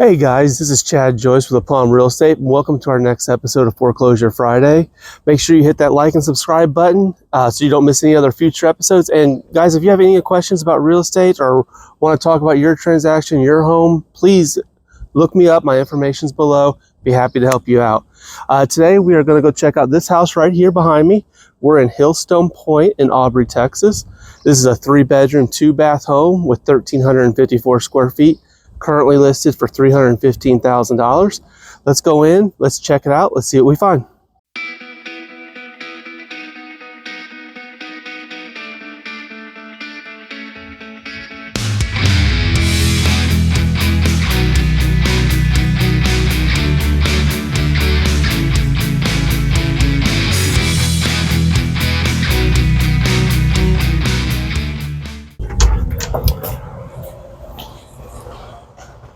Hey guys, this is Joyce with Aplomb Real Estate, and welcome to our next episode of Foreclosure Friday. Make sure you hit that like and subscribe button so you don't miss any other future episodes. And guys, if you have any questions about real estate or want to talk about your transaction, your home, please look me up. My information's below. Be happy to help you out. Today we are going to go check out this house right here behind me. We're in Hillstone Point in Aubrey, Texas. This is a 3-bedroom, 2-bath home with 1,354 square feet. Currently listed for $315,000. Let's go in, let's check it out, let's see what we find.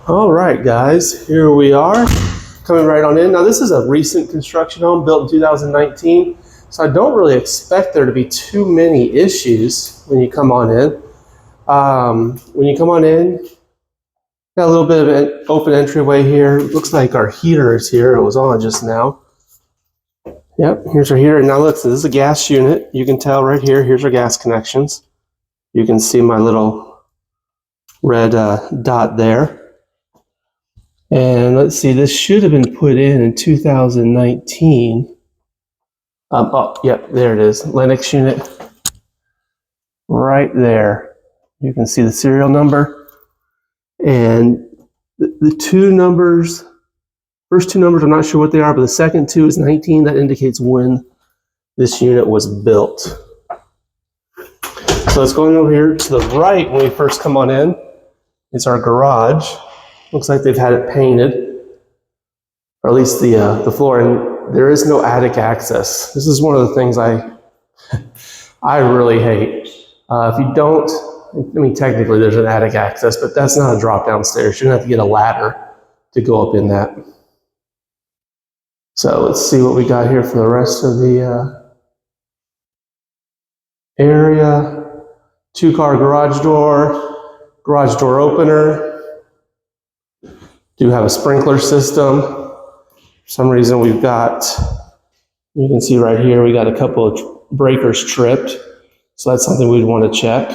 All right, guys, here we are, coming right on in. Now, this is a recent construction home built in 2019, so I don't really expect there to be too many issues when you come on in. Got a little bit of an open entryway here. Looks like our heater is here. It was on just now. Yep, here's our heater. Now, look, so this is a gas unit. You can tell right here, here's our gas connections. You can see my little red dot there. And let's see, this should have been put in 2019. Oh, yep, there it is. Lennox unit right there. You can see the serial number. And the two numbers, first two numbers, I'm not sure what they are, but the second two is 19. That indicates when this unit was built. So let's go over here to the right when we first come on in. It's our garage. Looks like they've had it painted, or at least the floor, and there is no attic access. This is one of the things I really hate. If you don't, I mean, technically there's an attic access, but that's not a drop down stairs. You're gonna have to get a ladder to go up in that. So let's see what we got here for the rest of the area. 2-car garage door opener. Do have a sprinkler system. For some reason we've got, you can see right here, we got a couple of breakers tripped. So that's something we'd want to check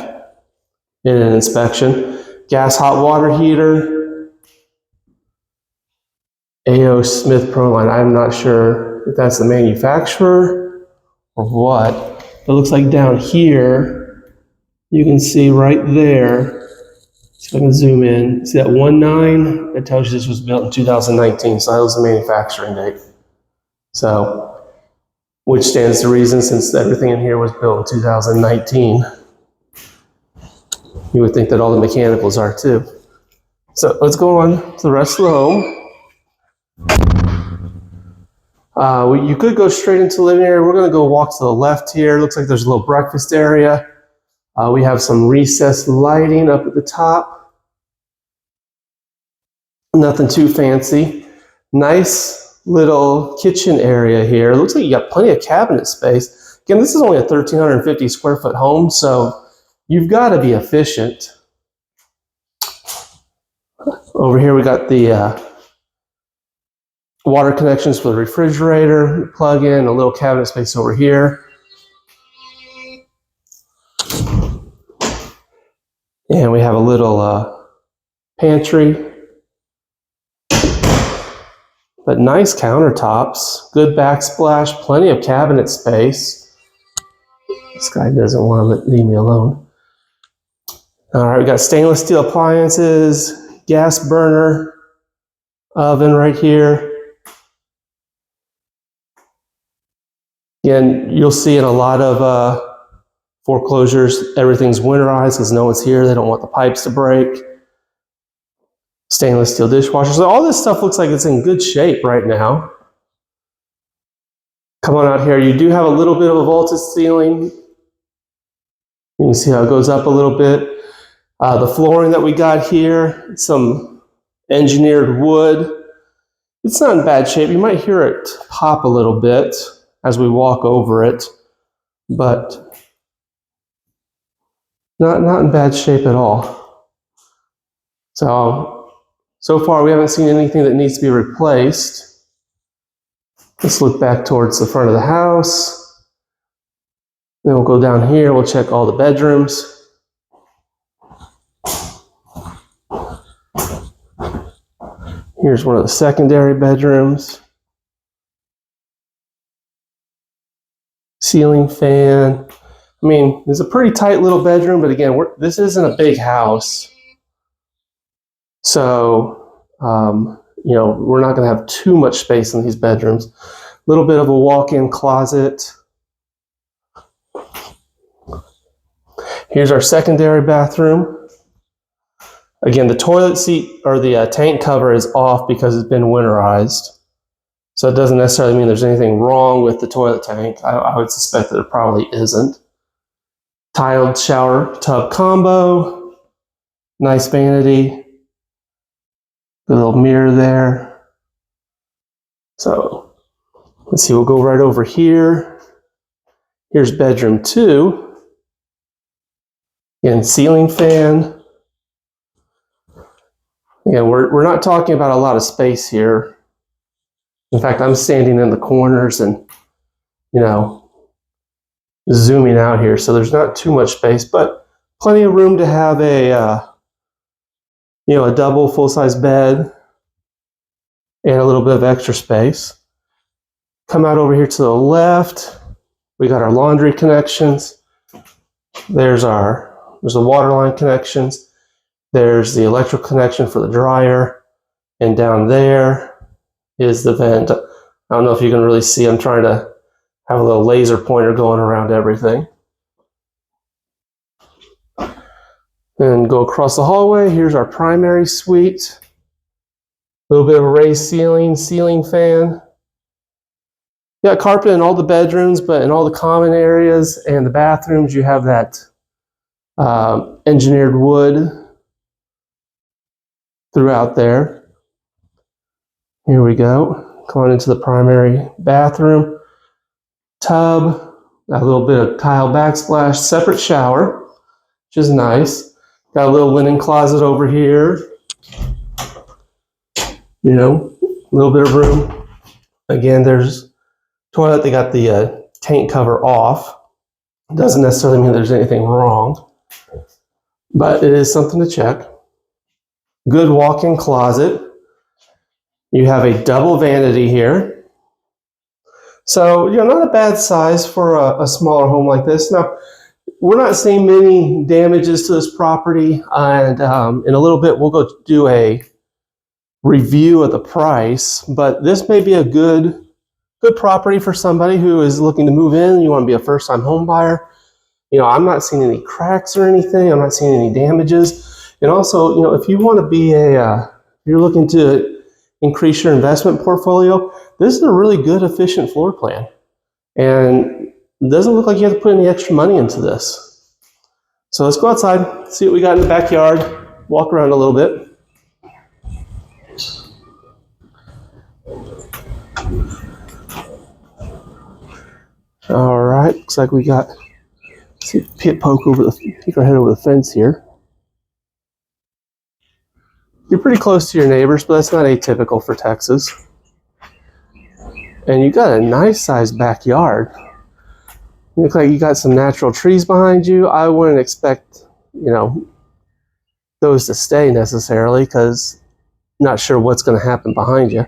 in an inspection. Gas hot water heater. A.O. Smith Proline. I'm not sure if that's the manufacturer or what. It looks like down here, you can see right there. See if I can zoom in. See that 1.9? That tells you this was built in 2019, so that was the manufacturing date. So, which stands to reason since everything in here was built in 2019. You would think that all the mechanicals are too. So let's go on to the rest of the home. You could go straight into the living area. We're gonna go walk to the left here. Looks like there's a little breakfast area. We have some recessed lighting up at the top. Nothing too fancy. Nice little kitchen area here. Looks like you got plenty of cabinet space. Again, this is only a 1,350 square foot home, so you've got to be efficient. Over here we got the water connections for the refrigerator, plug in, a little cabinet space over here. And we have a little pantry. But nice countertops, good backsplash, plenty of cabinet space. This guy doesn't want to leave me alone. All right, we got stainless steel appliances, gas burner, oven right here. Again, you'll see in a lot of foreclosures, everything's winterized because no one's here. They don't want the pipes to break. Stainless steel dishwasher. So all this stuff looks like it's in good shape right now. Come on out here. You do have a little bit of a vaulted ceiling. You can see how it goes up a little bit. The flooring that we got here, some engineered wood. It's not in bad shape. You might hear it pop a little bit as we walk over it, but not in bad shape at all. So So far, we haven't seen anything that needs to be replaced. Let's look back towards the front of the house. Then we'll go down here, we'll check all the bedrooms. Here's one of the secondary bedrooms. Ceiling fan. I mean, it's a pretty tight little bedroom, but again, this isn't a big house. So, you know, we're not going to have too much space in these bedrooms. A little bit of a walk-in closet. Here's our secondary bathroom. Again, the toilet seat or the tank cover is off because it's been winterized. So it doesn't necessarily mean there's anything wrong with the toilet tank. I would suspect that it probably isn't. Tiled shower tub combo. Nice vanity. Good little mirror there. So let's see, we'll go right over here. Here's bedroom 2. Again, ceiling fan. Again, we're not talking about a lot of space here. In fact, I'm standing in the corners and, you know, zooming out here. So there's not too much space, but plenty of room to have a, you know, a double full-size bed and a little bit of extra space. Come out over here to the left. We got our laundry connections. There's the water line connections. There's the electrical connection for the dryer. And down there is the vent. I don't know if you can really see. I'm trying to have a little laser pointer going around everything. And go across the hallway. Here's our primary suite. A little bit of a raised ceiling fan. You got carpet in all the bedrooms, but in all the common areas and the bathrooms, you have that engineered wood throughout there. Here we go. Come on into the primary bathroom. Tub, a little bit of tile backsplash, separate shower, which is nice. Got a little linen closet over here. You know, a little bit of room. Again, there's toilet. They got the tank cover off. Doesn't necessarily mean there's anything wrong, but it is something to check. Good walk-in closet. You have a double vanity here. So, you know, not a bad size for a smaller home like this. Now, we're not seeing many damages to this property, and in a little bit we'll go do a review of the price, but this may be a good property for somebody who is looking to move in. You want to be a first-time home buyer. You know, I'm not seeing any cracks or anything. I'm not seeing any damages. And also, you know, if you want to be you're looking to increase your investment portfolio, this is a really good, efficient floor plan. And it doesn't look like you have to put any extra money into this. So let's go outside, see what we got in the backyard, walk around a little bit. All right, looks like we got, see, peek our head over the fence here. You're pretty close to your neighbors, but that's not atypical for Texas. And you got a nice sized backyard. You look like you got some natural trees behind you. I wouldn't expect, you know, those to stay necessarily, because I'm not sure what's going to happen behind you.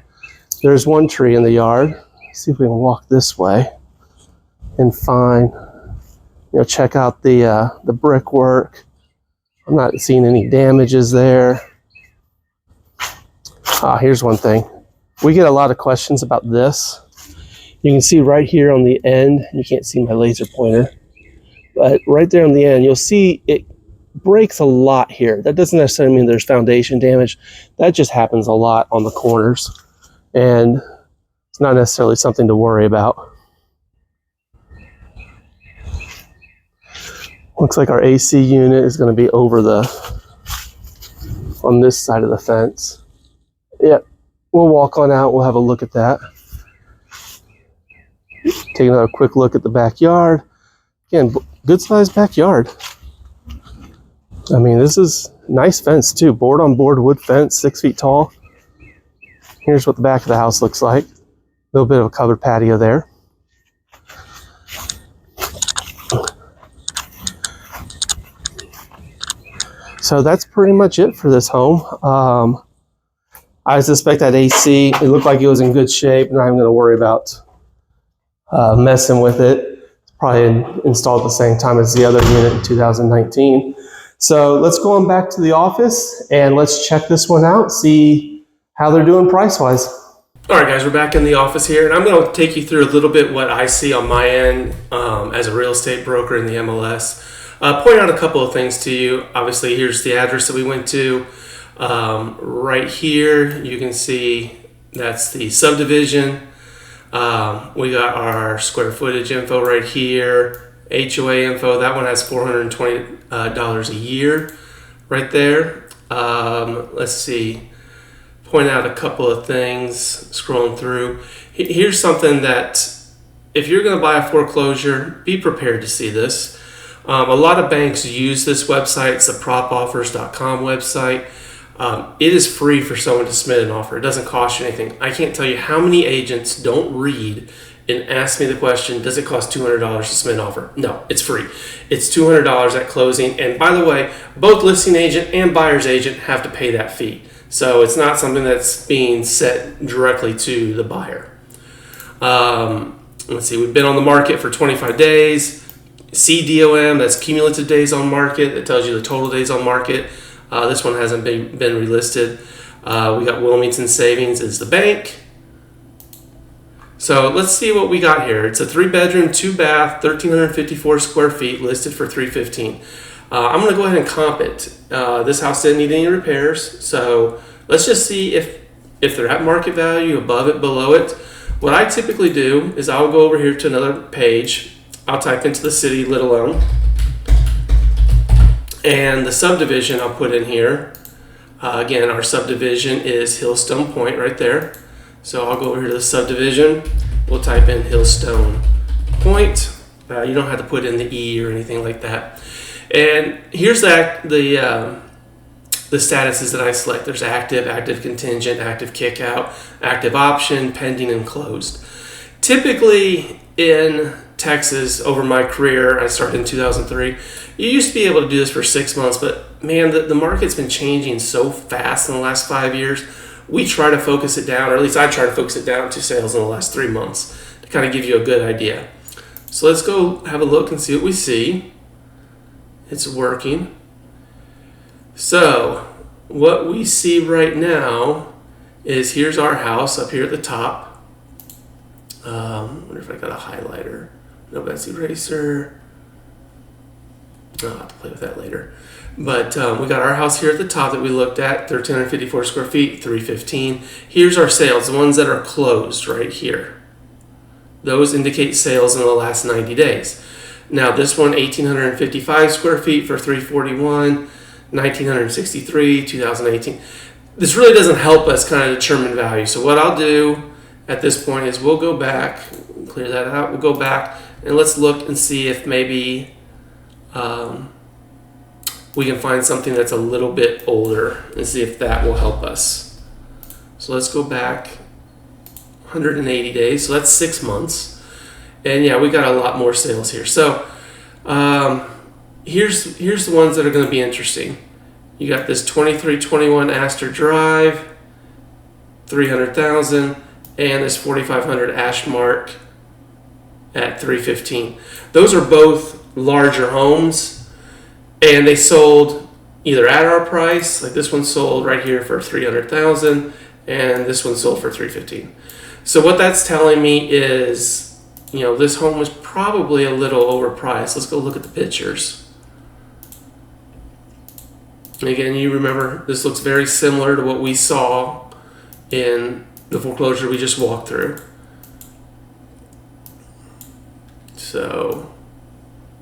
There's one tree in the yard. Let's see if we can walk this way and find, you know, check out the brickwork. I'm not seeing any damages there. Here's one thing. We get a lot of questions about this. You can see right here on the end, you can't see my laser pointer, but right there on the end, you'll see it breaks a lot here. That doesn't necessarily mean there's foundation damage. That just happens a lot on the corners, and it's not necessarily something to worry about. Looks like our AC unit is going to be over on this side of the fence. Yep, we'll walk on out. We'll have a look at that. Take another quick look at the backyard. Again, good sized backyard. I mean, this is nice fence too. Board on board wood fence, 6 feet tall. Here's what the back of the house looks like. A little bit of a covered patio there. So that's pretty much it for this home. I suspect that AC, it looked like it was in good shape, and I'm going to worry about messing with it. It's probably installed at the same time as the other unit in 2019. So let's go on back to the office and let's check this one out, see how they're doing price-wise. All right, guys, we're back in the office here, and I'm going to take you through a little bit what I see on my end as a real estate broker in the MLS. Point out a couple of things to you. Obviously, here's the address that we went to. Right here, you can see that's the subdivision. We got our square footage info right here. HOA info, that one has $420 a year right there. Let's see. Point out a couple of things, scrolling through. Here's something that if you're going to buy a foreclosure, be prepared to see this. A lot of banks use this website. It's the propoffers.com website. It is free for someone to submit an offer. It doesn't cost you anything. I can't tell you how many agents don't read and ask me the question, does it cost $200 to submit an offer? No, it's free. It's $200 at closing. And by the way, both listing agent and buyer's agent have to pay that fee. So it's not something that's being set directly to the buyer. Let's see, we've been on the market for 25 days. CDOM, that's cumulative days on market. It tells you the total days on market. This one hasn't been relisted. We got Wilmington Savings is the bank. So let's see what we got here. It's a 3-bedroom, 2-bath, 1,354 square feet, listed for $315. I'm going to go ahead and comp it. This house didn't need any repairs, so let's just see if they're at market value, above it, below it. What I typically do is I'll go over here to another page. I'll type into the city, let alone, and the subdivision I'll put in here. Again, our subdivision is Hillstone Point right there. So I'll go over here to the subdivision. We'll type in Hillstone Point. You don't have to put in the E or anything like that. And here's the statuses that I select. There's active, active contingent, active kickout, active option, pending, and closed. Typically in Texas, over my career, I started in 2003, you used to be able to do this for 6 months, but man, the market's been changing so fast in the last 5 years. We try to focus it down, or at least I try to focus it down to sales in the last 3 months to kind of give you a good idea. So let's go have a look and see what we see. It's working. So what we see right now is here's our house up here at the top. I wonder if I got a highlighter. No, that's eraser. I'll have to play with that later. But we got our house here at the top that we looked at, 1,354 square feet, $315. Here's our sales, the ones that are closed right here. Those indicate sales in the last 90 days. Now this one, 1,855 square feet for $341, 1,963, 2018. This really doesn't help us kind of determine value. So what I'll do at this point is we'll go back, clear that out, we'll go back and let's look and see if maybe we can find something that's a little bit older and see if that will help us. So let's go back 180 days, so that's 6 months. And yeah, we got a lot more sales here. So here's the ones that are going to be interesting. You got this 2321 Astor Drive, 300,000, and this 4500 Ashmark at 315. Those are both larger homes, and they sold either at our price, like this one sold right here for 300,000, and this one sold for 315. So what that's telling me is, you know, this home was probably a little overpriced. Let's go look at the pictures. And again, you remember this looks very similar to what we saw in the foreclosure we just walked through. So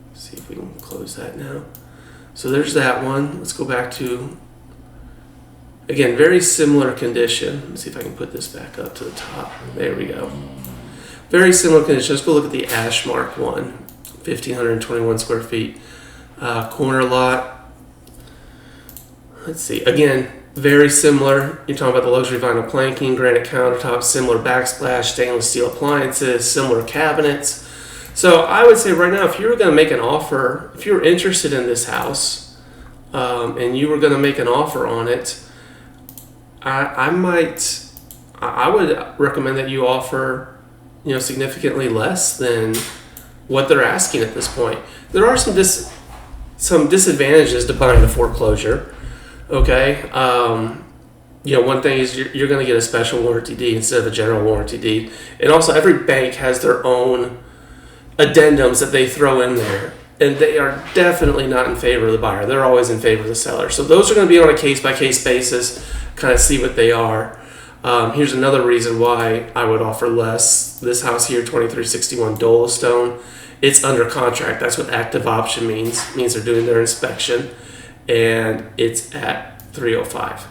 let's see if we can close that now. So there's that one. Let's go back to, again, very similar condition. Let's see if I can put this back up to the top. There we go. Very similar condition. Let's go look at the Ashmark one, 1,521 square feet. Corner lot. let's see, again, very similar. You're talking about the luxury vinyl planking, granite countertops, similar backsplash, stainless steel appliances, similar cabinets. So I would say right now, if you were going to make an offer, if you were interested in this house, and you were going to make an offer on it, I would recommend that you offer, significantly less than what they're asking at this point. There are some disadvantages to buying a foreclosure. Okay. One thing is you're going to get a special warranty deed instead of a general warranty deed. And also every bank has their own addendums that they throw in there. And they are definitely not in favor of the buyer. They're always in favor of the seller. So those are going to be on a case-by-case basis, kind of see what they are. Here's another reason why I would offer less. This house here, 2361 Dolostone, it's under contract. That's what active option means. It means they're doing their inspection. And it's at 305.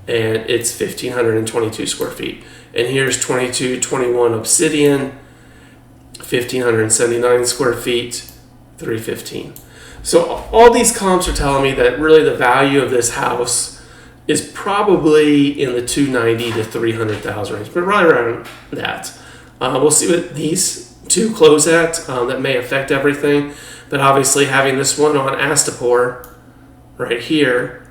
And it's 1,522 square feet. And here's 2221 Obsidian, 1,579 square feet, 315. So all these comps are telling me that really the value of this house is probably in the 290 to 300,000 range, but right around that. We'll see what these two close at. That may affect everything, but obviously having this one on Astapor right here,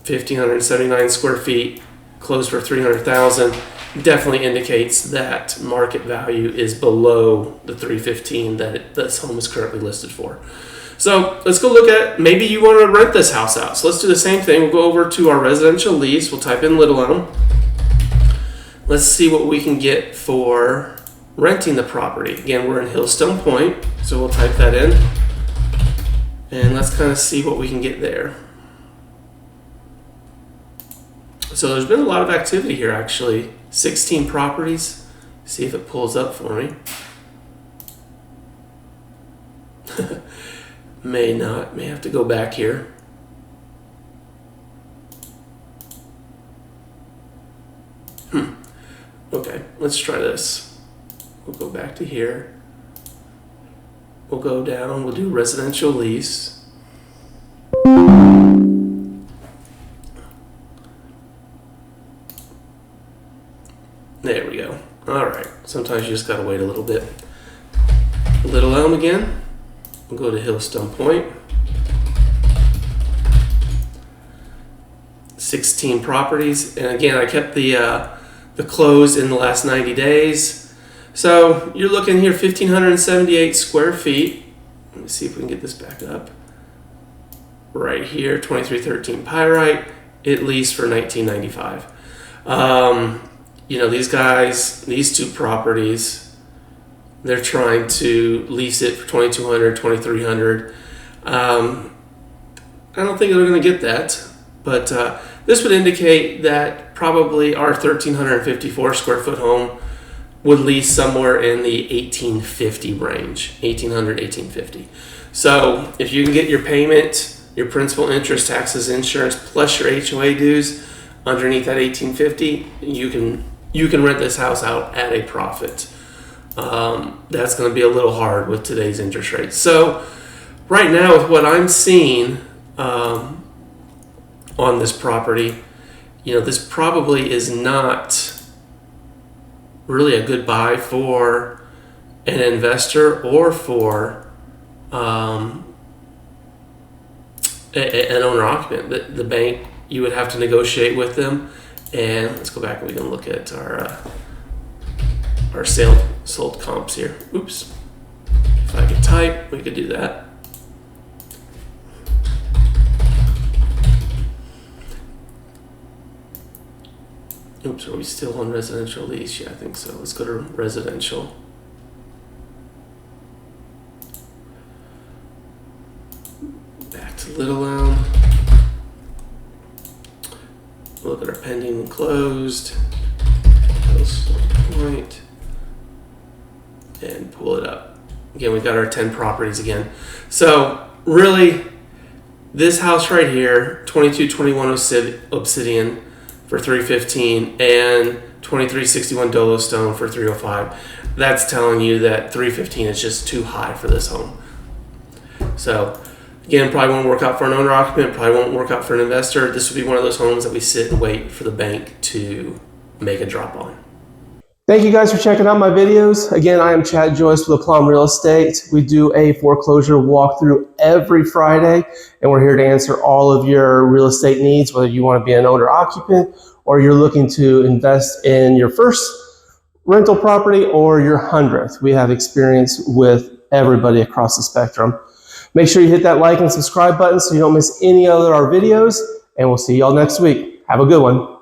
1,579 square feet, closed for 300,000, definitely indicates that market value is below the 315 that this home is currently listed for. So let's go look at, maybe you want to rent this house out. So let's do the same thing. We'll go over to our residential lease. We'll type in Little Elm. Let's see what we can get for renting the property. Again, we're in Hillstone Point, so we'll type that in. And let's kind of see what we can get there. So there's been a lot of activity here, actually. 16 properties. See if it pulls up for me. May not. May have to go back here. Okay, let's try this. We'll go back to here. We'll go down. We'll do residential lease. There we go. All right. Sometimes you just got to wait a little bit. Little Elm again. We'll go to Hillstone Point. 16 properties. And again, I kept the close in the last 90 days. So you're looking here 1,578 square feet. Let me see if we can get this back up. Right here, 2313 Pyrite. It leased for $1,995. These guys, these two properties, they're trying to lease it for $2,200, $2,300. I don't think they're going to get that, but this would indicate that probably our 1,354 square foot home would lease somewhere in the 1,850 range, 1,800, 1,850. So if you can get your payment, your principal, interest, taxes, insurance, plus your HOA dues underneath that 1,850, you can rent this house out at a profit. That's going to be a little hard with today's interest rates. So right now, with what I'm seeing on this property, this probably is not really a good buy for an investor or for an owner-occupant. The bank, you would have to negotiate with them. And let's go back and we can look at our sold comps here. Oops. If I could type, we could do that. Oops, are we still on residential lease? Yeah, I think so. Let's go to residential. Back to Little Elm. Look at our pending and closed. Point. And pull it up. Again, we've got our 10 properties again. So really, this house right here, 2221 Obsidian for $315 and 2361 Dolostone for $305. That's telling you that $315 is just too high for this home. So Again, probably won't work out for an owner occupant, probably won't work out for an investor. This would be one of those homes that we sit and wait for the bank to make a drop on. Thank you guys for checking out my videos. Again, I am Chad Joyce with Aplomb Real Estate. We do a foreclosure walkthrough every Friday, and we're here to answer all of your real estate needs, whether you want to be an owner occupant or you're looking to invest in your first rental property or your 100th. We have experience with everybody across the spectrum. Make sure you hit that like and subscribe button so you don't miss any other of our videos, and we'll see y'all next week. Have a good one.